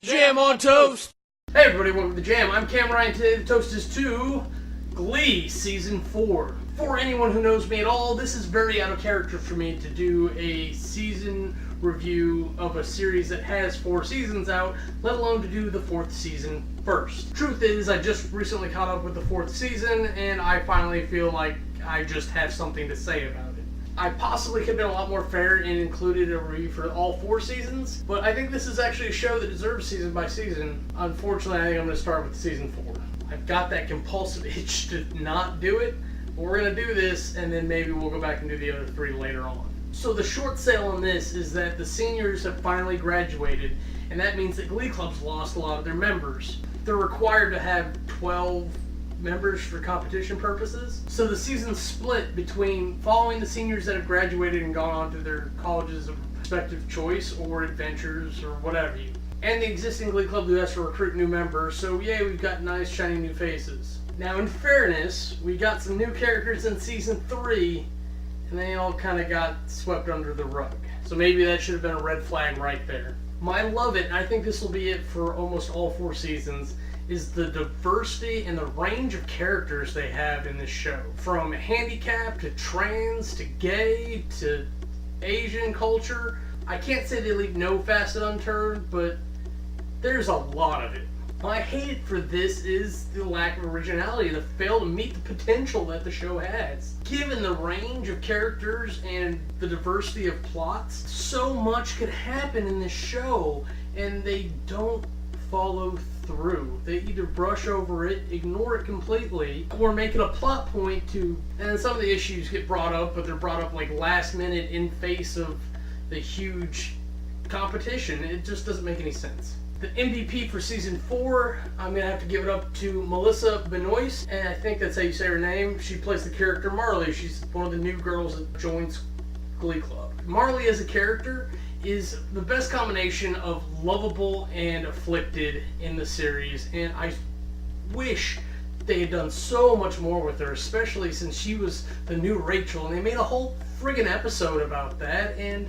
Jam on toast! Hey everybody, welcome to the Jam. I'm Cam Ryan. Today the toast is to Glee Season 4. For anyone who knows me at all, this is very out of character for me to do a season review of a series that has 4 seasons out, let alone to do the 4th season first. Truth is, I just recently caught up with the 4th season, and I finally feel like I just have something to say about it. I possibly could have been a lot more fair and included a review for all 4 seasons, but I think this is actually a show that deserves season by season. Unfortunately, I think I'm going to start with season 4. I've got that compulsive itch to not do it, but we're going to do this, and then maybe we'll go back and do the other 3 later on. So the short sale on this is that the seniors have finally graduated, and that means that Glee Club's lost a lot of their members. They're required to have 12 members for competition purposes. So the season's split between following the seniors that have graduated and gone on to their colleges of respective choice or adventures or whatever and the existing Glee Club who has to recruit new members. So yay, we've got nice shiny new faces. Now in fairness, we got some new characters in season 3 and they all kind of got swept under the rug. So maybe that should have been a red flag right there. I love it, and I think this will be it for almost all 4 seasons, is the diversity and the range of characters they have in this show. From handicapped to trans to gay to Asian culture. I can't say they leave no facet unturned, but there's a lot of it. My hate for this is the lack of originality, the fail to meet the potential that the show has. Given the range of characters and the diversity of plots, so much could happen in this show, and they don't follow through. They either brush over it, ignore it completely, or make it a plot point to, and some of the issues get brought up, but they're brought up like last minute in face of the huge competition. It just doesn't make any sense. The MVP for season 4, I'm going to have to give it up to Melissa Benoist, and I think that's how you say her name. She plays the character Marley. She's one of the new girls that joins Glee Club. Marley as a character is the best combination of lovable and afflicted in the series, and I wish they had done so much more with her, especially since she was the new Rachel, and they made a whole friggin' episode about that, and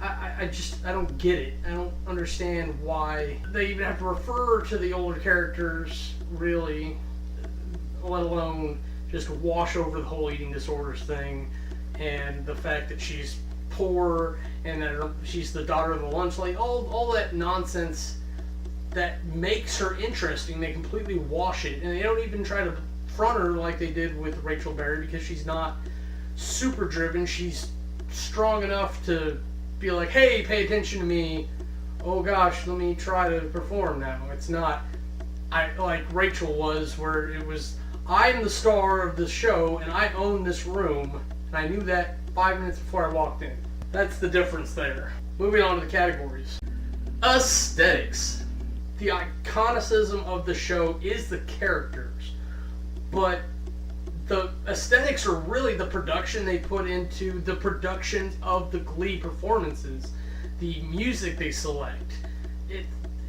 I don't get it. I don't understand why they even have to refer to the older characters, really, let alone just wash over the whole eating disorders thing, and the fact that she's poor and that she's the daughter of the lunch lady, all that nonsense that makes her interesting. They completely wash it, and they don't even try to front her like they did with Rachel Berry, because she's not super driven. She's strong enough to be like, hey, pay attention to me, oh gosh, let me try to perform now. It's not like Rachel was, where it was, I'm the star of the show and I own this room, and I knew that 5 minutes before I walked in. That's the difference there. Moving on to the categories. Aesthetics. The iconicism of the show is the characters, but the aesthetics are really the production they put into the production of the Glee performances, the music they select.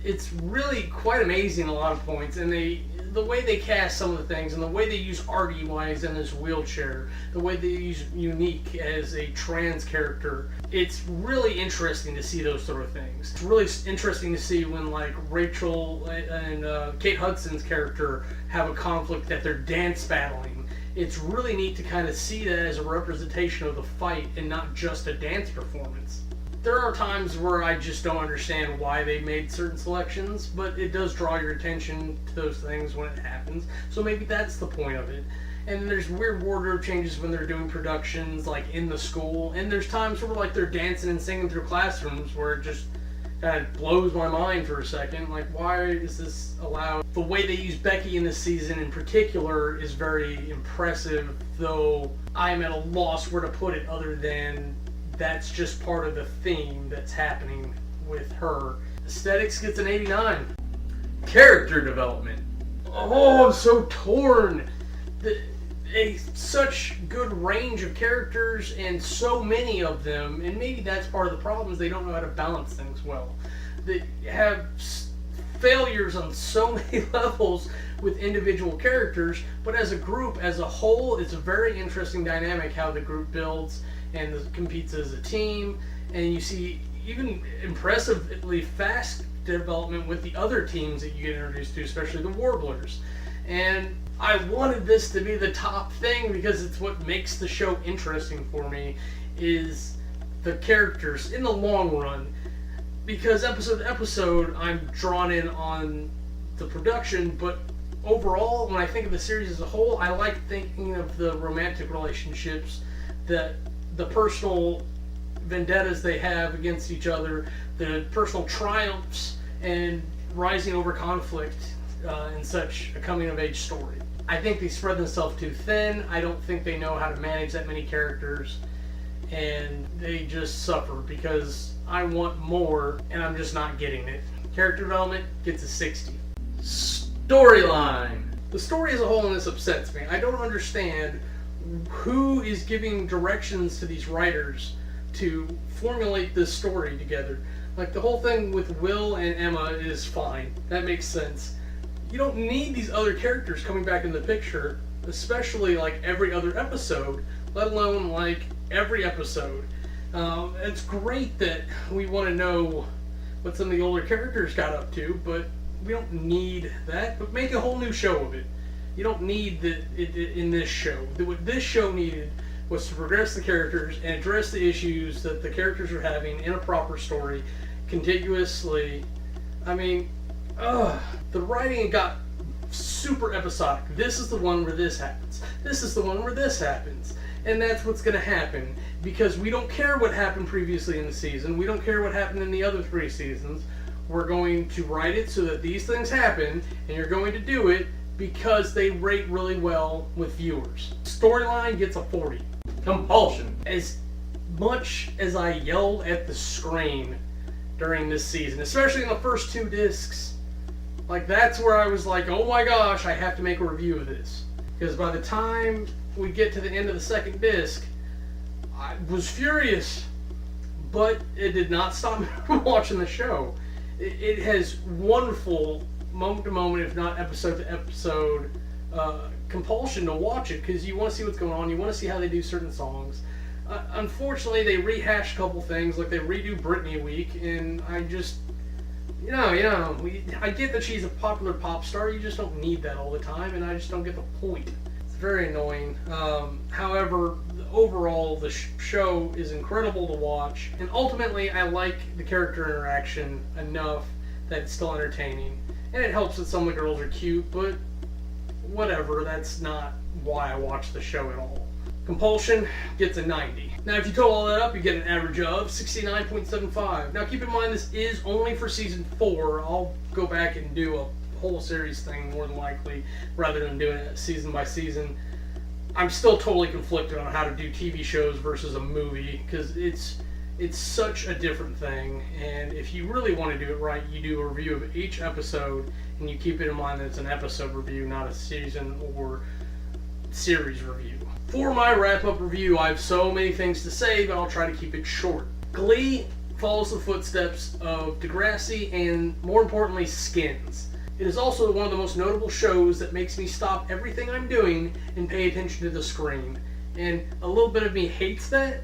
It's really quite amazing a lot of points, and the way they cast some of the things, and the way they use Artie Wise in his wheelchair, the way they use Unique as a trans character. It's really interesting to see those sort of things. It's really interesting to see when like Rachel and Kate Hudson's character have a conflict that they're dance battling. It's really neat to kind of see that as a representation of the fight and not just a dance performance. There are times where I just don't understand why they made certain selections, but it does draw your attention to those things when it happens, so maybe that's the point of it. And there's weird wardrobe changes when they're doing productions like in the school, and there's times where like they're dancing and singing through classrooms where it just kind of blows my mind for a second. Like, why is this allowed? The way they use Becky in this season in particular is very impressive, though I'm at a loss where to put it other than that's just part of the theme that's happening with her. Aesthetics gets an 89. Character development. Oh, I'm so torn. Such good range of characters and so many of them, and maybe that's part of the problem, is they don't know how to balance things well. They have failures on so many levels with individual characters, but as a group, as a whole, it's a very interesting dynamic how the group builds and competes as a team, and you see even impressively fast development with the other teams that you get introduced to, especially the Warblers. And I wanted this to be the top thing because it's what makes the show interesting for me, is the characters in the long run. Because episode to episode, I'm drawn in on the production, but overall, when I think of the series as a whole, I like thinking of the romantic relationships, the personal vendettas they have against each other, the personal triumphs, and rising over conflict in such a coming-of-age story. I think they spread themselves too thin. I don't think they know how to manage that many characters, and they just suffer because I want more, and I'm just not getting it. Character development gets a 60. Storyline. The story as a whole in this upsets me. I don't understand who is giving directions to these writers to formulate this story together. Like, the whole thing with Will and Emma is fine. That makes sense. You don't need these other characters coming back in the picture, especially like every other episode, let alone like every episode. It's great that we want to know what some of the older characters got up to, but we don't need that. But make a whole new show of it. You don't need it in this show. What this show needed was to progress the characters and address the issues that the characters are having in a proper story, contiguously. I mean, the writing got super episodic. This is the one where this happens. This is the one where this happens. And that's what's going to happen, because we don't care what happened previously in the season. We don't care what happened in the other 3 seasons. We're going to write it so that these things happen, and you're going to do it because they rate really well with viewers. Storyline gets a 40. Compulsion. As much as I yelled at the screen during this season, especially in the first 2 discs, like, that's where I was like, oh my gosh, I have to make a review of this. Because by the time we get to the end of the 2nd disc, I was furious, but it did not stop me from watching the show. It has wonderful moment to moment, if not episode to episode, compulsion to watch it, because you want to see what's going on, you want to see how they do certain songs. Unfortunately, they rehash a couple things, like they redo Britney Week, and I just, I get that she's a popular pop star, you just don't need that all the time, and I just don't get the point. It's very annoying. However, overall, the show is incredible to watch, and ultimately, I like the character interaction enough that it's still entertaining. And it helps that some of the girls are cute, but whatever, that's not why I watch the show at all. Compulsion gets a 90. Now, if you total all that up, you get an average of 69.75. Now, keep in mind, this is only for Season 4. I'll go back and do a whole series thing, more than likely, rather than doing it season by season. I'm still totally conflicted on how to do TV shows versus a movie, because it's such a different thing, and if you really want to do it right, you do a review of each episode, and you keep it in mind that it's an episode review, not a season or series review. For my wrap-up review, I have so many things to say, but I'll try to keep it short. Glee follows the footsteps of Degrassi and, more importantly, Skins. It is also one of the most notable shows that makes me stop everything I'm doing and pay attention to the screen. And a little bit of me hates that,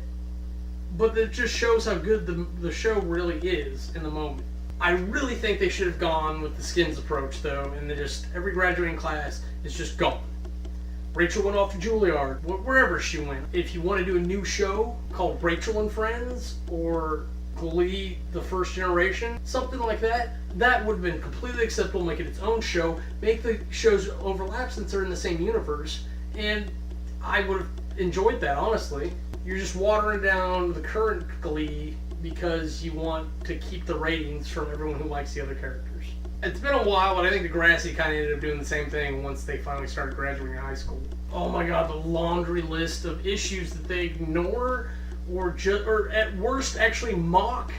but it just shows how good the show really is in the moment. I really think they should have gone with the Skins approach, though, and just every graduating class is just gone. Rachel went off to Juilliard, wherever she went. If you want to do a new show called Rachel and Friends, or Glee, the First Generation, something like that, that would have been completely acceptable. Make it its own show, make the shows overlap since they're in the same universe, and I would have enjoyed that, honestly. You're just watering down the current Glee because you want to keep the ratings from everyone who likes the other characters. It's been a while, but I think Degrassi kind of ended up doing the same thing once they finally started graduating high school. Oh my god, the laundry list of issues that they ignore or at worst actually mock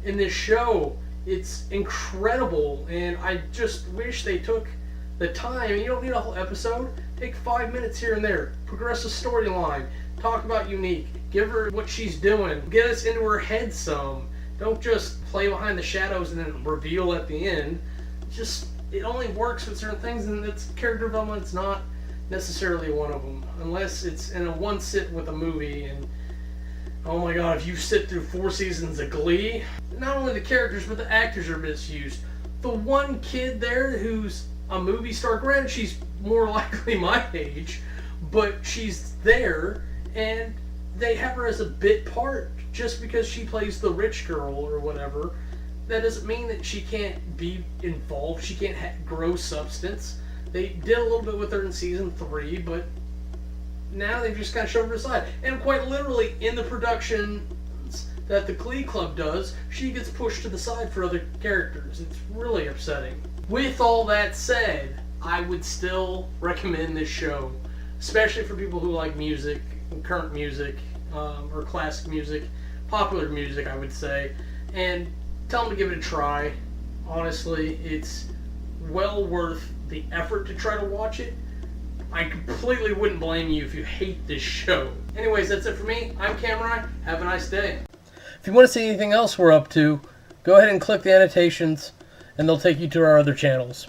in this show. It's incredible, and I just wish they took the time. You don't need a whole episode. Take 5 minutes here and there. Progress the storyline. Talk about Unique. Give her what she's doing. Get us into her head some. Don't just play behind the shadows and then reveal at the end. It only works with certain things, and it's character development. It's not necessarily one of them, unless it's in a one sit with a movie. And oh my god, if you sit through 4 seasons of Glee, not only the characters, but the actors are misused. The one kid there who's a movie star, granted she's more likely my age, but she's there, and they have her as a bit part just because she plays the rich girl or whatever. That doesn't mean that she can't be involved, she can't grow substance. They did a little bit with her in season 3, but now they've just kind of shoved her aside. And quite literally, in the productions that the Glee Club does, she gets pushed to the side for other characters. It's really upsetting. With all that said, I would still recommend this show, especially for people who like music, current music, or classic music, popular music, I would say, and tell them to give it a try. Honestly, it's well worth the effort to try to watch it. I completely wouldn't blame you if you hate this show. Anyways, that's it for me. I'm Cameron. Have a nice day. If you want to see anything else we're up to, go ahead and click the annotations, and they'll take you to our other channels.